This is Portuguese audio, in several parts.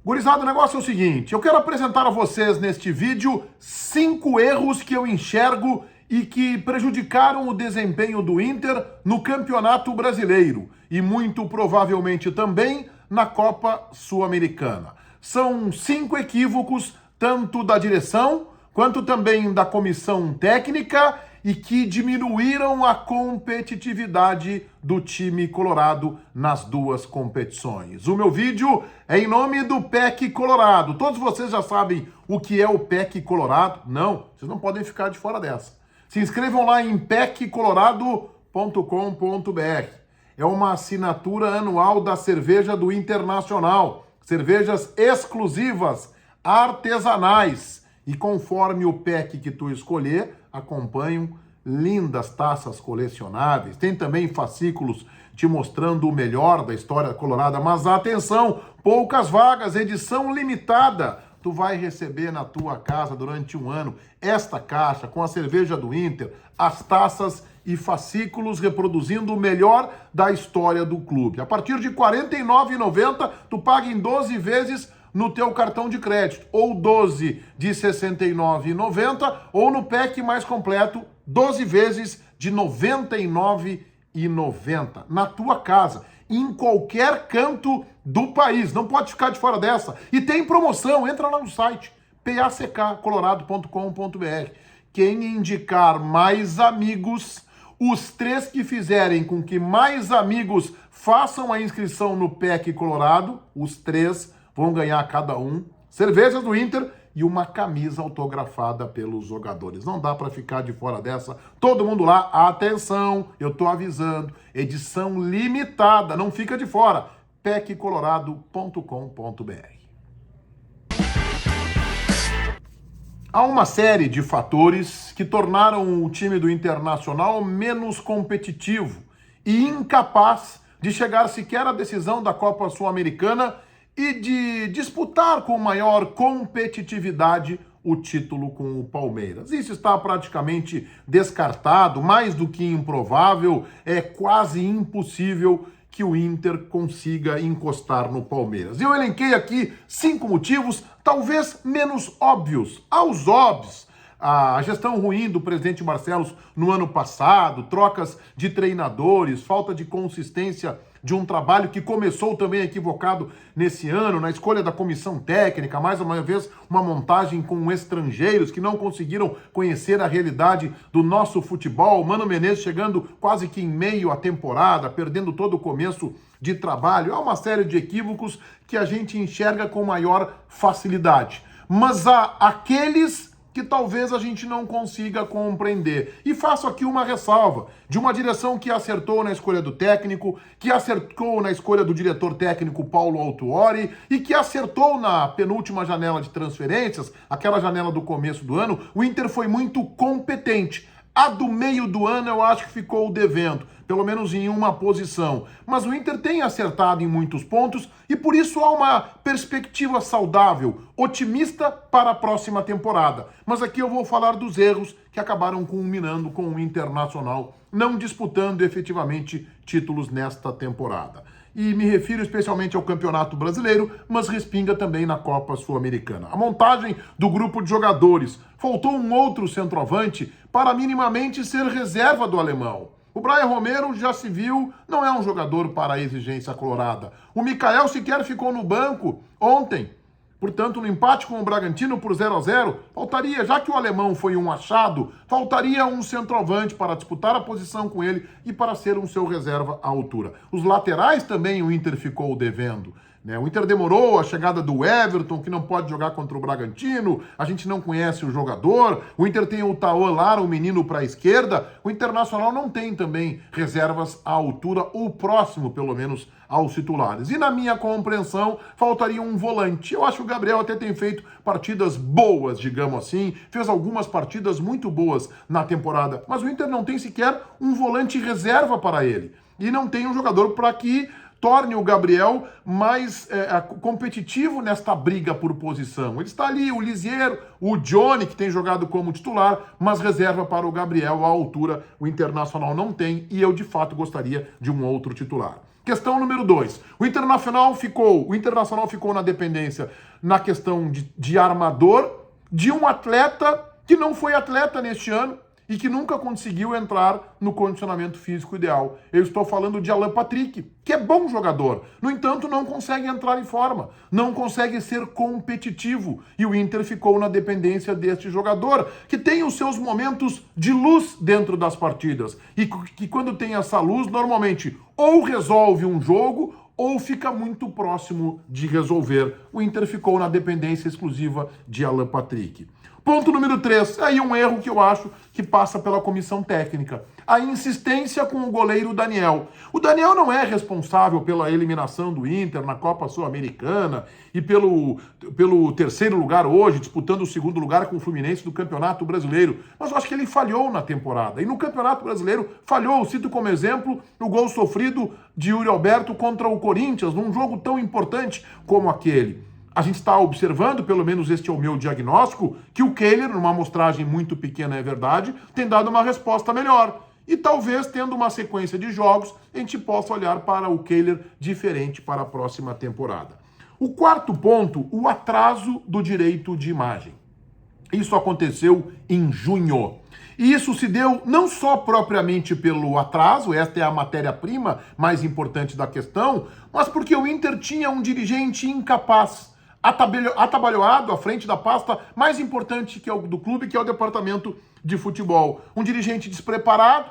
Gurizada, o negócio é o seguinte, eu quero apresentar a vocês neste vídeo 5 erros que eu enxergo e que prejudicaram o desempenho do Inter no Campeonato Brasileiro e muito provavelmente também na Copa Sul-Americana. São 5 equívocos, tanto da direção quanto também da comissão técnica e que diminuíram a competitividade do time colorado nas duas competições. O meu vídeo é em nome do PEC Colorado. Todos vocês já sabem o que é o PEC Colorado? Não, vocês não podem ficar de fora dessa. Se inscrevam lá em peccolorado.com.br. É uma assinatura anual da cerveja do Internacional. Cervejas exclusivas, artesanais. E conforme o PEC que tu escolher, acompanham lindas taças colecionáveis. Tem também fascículos te mostrando o melhor da história colorada. Mas atenção, poucas vagas, edição limitada. Tu vai receber na tua casa durante um ano esta caixa com a cerveja do Inter, as taças e fascículos reproduzindo o melhor da história do clube. A partir de R$ 49,90, tu paga em 12 vezes no teu cartão de crédito, ou 12 de R$ 69,90, ou no PEC mais completo, 12 vezes de R$ 99,90, na tua casa, em qualquer canto do país. Não pode ficar de fora dessa. E tem promoção, entra lá no site, packcolorado.com.br. Quem indicar mais amigos, os 3 que fizerem com que mais amigos façam a inscrição no PEC Colorado, os 3 vão ganhar cada um cervejas do Inter e uma camisa autografada pelos jogadores. Não dá para ficar de fora dessa. Todo mundo lá, atenção, eu tô avisando, edição limitada, não fica de fora. peccolorado.com.br. Há uma série de fatores que tornaram o time do Internacional menos competitivo e incapaz de chegar sequer à decisão da Copa Sul-Americana e de disputar com maior competitividade o título com o Palmeiras. Isso está praticamente descartado, mais do que improvável, é quase impossível que o Inter consiga encostar no Palmeiras. Eu elenquei aqui 5 motivos, talvez menos óbvios, aos óbvios. A gestão ruim do presidente Barcelos no ano passado, trocas de treinadores, falta de consistência de um trabalho que começou também equivocado nesse ano, na escolha da comissão técnica, mais uma vez uma montagem com estrangeiros que não conseguiram conhecer a realidade do nosso futebol. Mano Menezes chegando quase que em meio à temporada, perdendo todo o começo de trabalho. É uma série de equívocos que a gente enxerga com maior facilidade. Mas há aqueles que talvez a gente não consiga compreender. E faço aqui uma ressalva de uma direção que acertou na escolha do técnico, que acertou na escolha do diretor técnico Paulo Autuori e que acertou na penúltima janela de transferências, aquela janela do começo do ano. O Inter foi muito competente. A do meio do ano eu acho que ficou devendo, pelo menos em uma posição. Mas o Inter tem acertado em muitos pontos e por isso há uma perspectiva saudável, otimista para a próxima temporada. Mas aqui eu vou falar dos erros que acabaram culminando com o Internacional não disputando efetivamente títulos nesta temporada. E me refiro especialmente ao Campeonato Brasileiro, mas respinga também na Copa Sul-Americana. A montagem do grupo de jogadores. Faltou um outro centroavante para minimamente ser reserva do alemão. O Brian Romero já se viu, não é um jogador para a exigência colorada. O Mikael sequer ficou no banco ontem. Portanto, no empate com o Bragantino por 0-0, faltaria, já que o alemão foi um achado, faltaria um centroavante para disputar a posição com ele e para ser um seu reserva à altura. Os laterais também o Inter ficou devendo. O Inter demorou a chegada do Everton, que não pode jogar contra o Bragantino, a gente não conhece o jogador, o Inter tem o Tauan Lara, o menino para a esquerda, o Internacional não tem também reservas à altura, ou próximo, pelo menos, aos titulares. E na minha compreensão, faltaria um volante. Eu acho que o Gabriel até tem feito partidas boas, digamos assim, fez algumas partidas muito boas na temporada, mas o Inter não tem sequer um volante reserva para ele. E não tem um jogador para que torne o Gabriel mais competitivo nesta briga por posição. Ele está ali, o Lisieiro, o Johnny, que tem jogado como titular, mas reserva para o Gabriel à altura. O Internacional não tem e eu, de fato, gostaria de um outro titular. Questão número 2. O Internacional ficou na dependência na questão de armador de um atleta que não foi atleta neste ano e que nunca conseguiu entrar no condicionamento físico ideal. Eu estou falando de Alan Patrick, que é bom jogador, no entanto não consegue entrar em forma, não consegue ser competitivo, e o Inter ficou na dependência deste jogador, que tem os seus momentos de luz dentro das partidas, e que quando tem essa luz, normalmente ou resolve um jogo, ou fica muito próximo de resolver. O Inter ficou na dependência exclusiva de Alan Patrick. Ponto número 3, aí um erro que eu acho que passa pela comissão técnica. A insistência com o goleiro Daniel. O Daniel não é responsável pela eliminação do Inter na Copa Sul-Americana e pelo terceiro lugar hoje, disputando o segundo lugar com o Fluminense do Campeonato Brasileiro. Mas eu acho que ele falhou na temporada. E no Campeonato Brasileiro falhou. Cito como exemplo o gol sofrido de Yuri Alberto contra o Corinthians, num jogo tão importante como aquele. A gente está observando, pelo menos este é o meu diagnóstico, que o Kehler, numa amostragem muito pequena, é verdade, tem dado uma resposta melhor. E talvez, tendo uma sequência de jogos, a gente possa olhar para o Kehler diferente para a próxima temporada. O quarto ponto, o atraso do direito de imagem. Isso aconteceu em junho. E isso se deu não só propriamente pelo atraso, esta é a matéria-prima mais importante da questão, mas porque o Inter tinha um dirigente incapaz, atabalhoado à frente da pasta mais importante que é do clube, que é o departamento de futebol. Um dirigente despreparado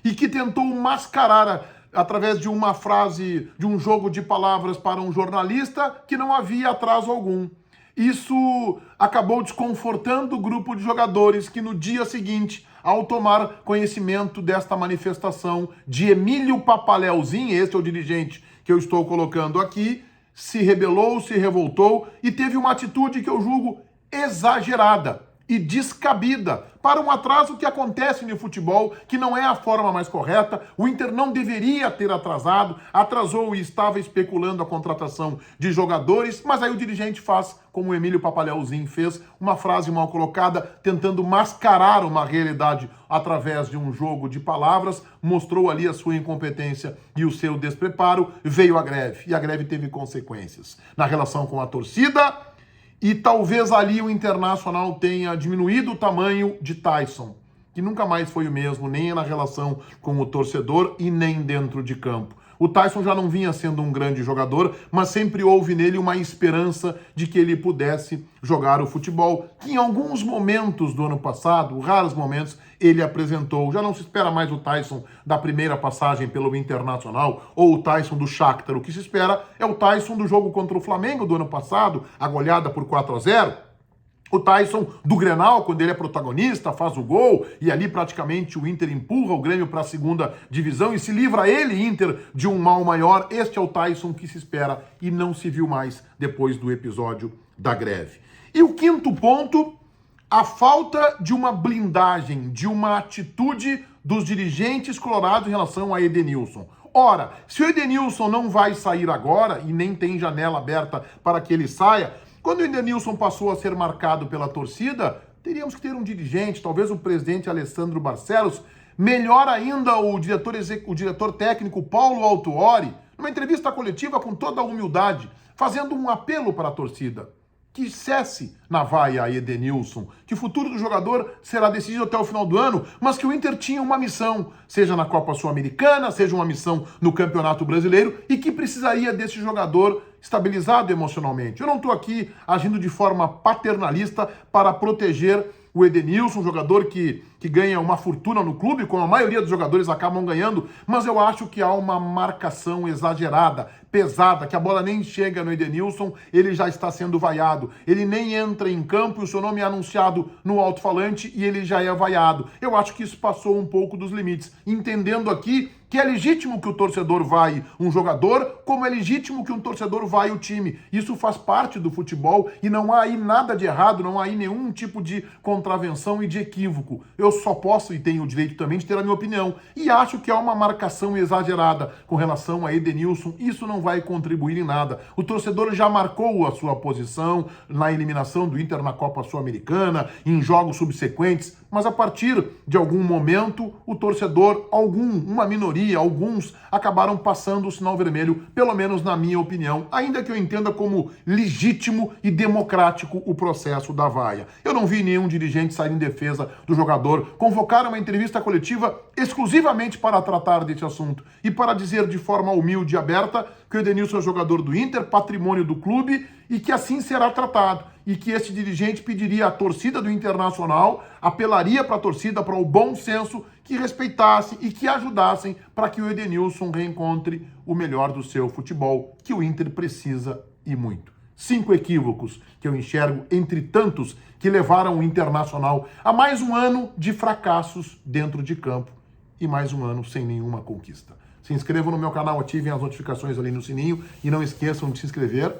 e que tentou mascarar através de uma frase, de um jogo de palavras para um jornalista, que não havia atraso algum. Isso acabou desconfortando o grupo de jogadores que no dia seguinte, ao tomar conhecimento desta manifestação de Emílio Papaléuzinho, esse é o dirigente que eu estou colocando aqui, se rebelou, se revoltou e teve uma atitude que eu julgo exagerada e descabida para um atraso que acontece no futebol, que não é a forma mais correta. O Inter não deveria ter atrasado, atrasou e estava especulando a contratação de jogadores, mas aí o dirigente faz, como o Emílio Papaléuzinho fez, uma frase mal colocada, tentando mascarar uma realidade através de um jogo de palavras, mostrou ali a sua incompetência e o seu despreparo, veio a greve, e a greve teve consequências na relação com a torcida. E talvez ali o Internacional tenha diminuído o tamanho de Tyson, que nunca mais foi o mesmo, nem na relação com o torcedor e nem dentro de campo. O Tyson já não vinha sendo um grande jogador, mas sempre houve nele uma esperança de que ele pudesse jogar o futebol, que em alguns momentos do ano passado, raros momentos, ele apresentou. Já não se espera mais o Tyson da primeira passagem pelo Internacional ou o Tyson do Shakhtar. O que se espera é o Tyson do jogo contra o Flamengo do ano passado, a goleada por 4-0. O Tyson do Grenal, quando ele é protagonista, faz o gol e ali praticamente o Inter empurra o Grêmio para a segunda divisão e se livra ele, Inter, de um mal maior. Este é o Tyson que se espera e não se viu mais depois do episódio da greve. E o quinto ponto, a falta de uma blindagem, de uma atitude dos dirigentes colorados em relação a Edenilson. Ora, se o Edenilson não vai sair agora e nem tem janela aberta para que ele saia, quando o Edenilson passou a ser marcado pela torcida, teríamos que ter um dirigente, talvez o presidente Alessandro Barcelos, melhor ainda o diretor técnico Paulo Autuori, numa entrevista coletiva com toda a humildade, fazendo um apelo para a torcida. Que cesse na vaia a Edenilson, que o futuro do jogador será decidido até o final do ano, mas que o Inter tinha uma missão, seja na Copa Sul-Americana, seja uma missão no Campeonato Brasileiro, e que precisaria desse jogador estabilizado emocionalmente. Eu não estou aqui agindo de forma paternalista para proteger o Edenilson, um jogador que ganha uma fortuna no clube, como a maioria dos jogadores acabam ganhando, mas eu acho que há uma marcação exagerada, pesada, que a bola nem chega no Edenilson, ele já está sendo vaiado. Ele nem entra em campo e o seu nome é anunciado no alto-falante e ele já é vaiado. Eu acho que isso passou um pouco dos limites, entendendo aqui que é legítimo que o torcedor vaie um jogador, como é legítimo que um torcedor vaie o time. Isso faz parte do futebol e não há aí nada de errado, não há aí nenhum tipo de contradição contravenção e de equívoco. Eu só posso e tenho o direito também de ter a minha opinião. E acho que há uma marcação exagerada com relação a Edenilson. Isso não vai contribuir em nada. O torcedor já marcou a sua posição na eliminação do Inter na Copa Sul-Americana, em jogos subsequentes, mas a partir de algum momento, o torcedor, uma minoria, alguns, acabaram passando o sinal vermelho, pelo menos na minha opinião, ainda que eu entenda como legítimo e democrático o processo da vaia. Eu não vi nenhum dirigente sair em defesa do jogador, convocar uma entrevista coletiva exclusivamente para tratar desse assunto e para dizer de forma humilde e aberta que o Edenilson é jogador do Inter, patrimônio do clube, e que assim será tratado. E que esse dirigente pediria à torcida do Internacional, apelaria para a torcida, para o bom senso, que respeitasse e que ajudassem para que o Edenilson reencontre o melhor do seu futebol, que o Inter precisa e muito. 5 equívocos que eu enxergo entre tantos que levaram o Internacional a mais um ano de fracassos dentro de campo e mais um ano sem nenhuma conquista. Se inscrevam no meu canal, ativem as notificações ali no sininho e não esqueçam de se inscrever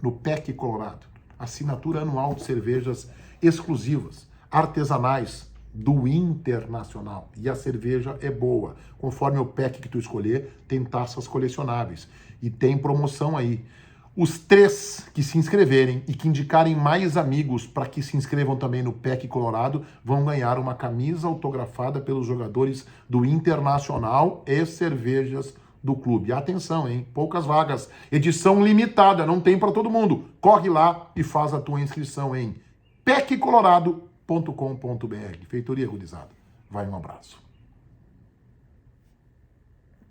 no PEC Colorado, assinatura anual de cervejas exclusivas, artesanais do Internacional. E a cerveja é boa. Conforme o PEC que tu escolher, tem taças colecionáveis. E tem promoção aí. Os 3 que se inscreverem e que indicarem mais amigos para que se inscrevam também no PEC Colorado vão ganhar uma camisa autografada pelos jogadores do Internacional e cervejas do clube. Atenção, hein? Poucas vagas. Edição limitada, não tem para todo mundo. Corre lá e faz a tua inscrição em peccolorado.com.br. Feitoria Rudizada. Vai, um abraço.